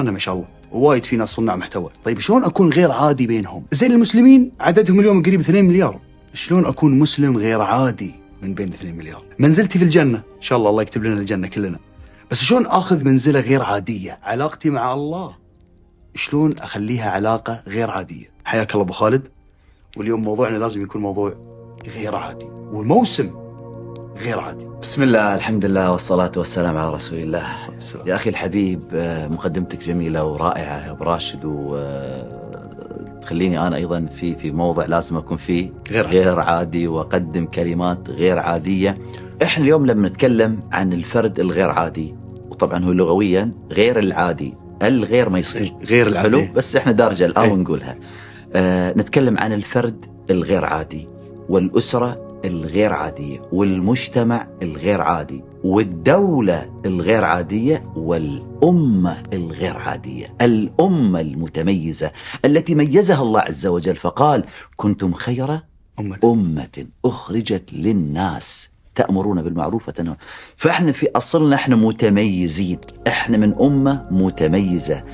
احنا ما شاء الله وايد في ناس صناع محتوى. طيب شلون أكون غير عادي بينهم؟ زين المسلمين عددهم اليوم قريب 2 مليار، شلون أكون مسلم غير عادي من بين 2 مليار؟ منزلتي في الجنة إن شاء الله، الله يكتب لنا الجنة كلنا، بس شلون أخذ منزلة غير عادية؟ علاقتي مع الله شلون أخليها علاقة غير عادية؟ حياك الله أبو خالد. واليوم موضوعنا لازم يكون موضوع غير عادي، والموسم غير عادي. بسم الله، الحمد لله، والصلاة والسلام على رسول الله. يا أخي الحبيب، مقدمتك جميلة ورائعة يا أبو راشد، وتخليني أنا أيضا في موضع لازم أكون فيه غير عادي، وأقدم كلمات غير عادية. إحنا اليوم لما نتكلم عن الفرد الغير عادي، وطبعا هو لغويا غير العادي، الغير ما يصير غير العادي، حلو، بس إحنا دارجة الآن نقولها. نتكلم عن الفرد الغير عادي، والأسرة الغير عادية، والمجتمع الغير عادي، والدولة الغير عادية، والأمة الغير عادية، الأمة المتميزة التي ميزها الله عز وجل فقال: كنتم خير أمة أخرجت للناس تأمرون بالمعروف وتنهون. فإحنا في أصلنا إحنا متميزين، إحنا من أمة متميزة.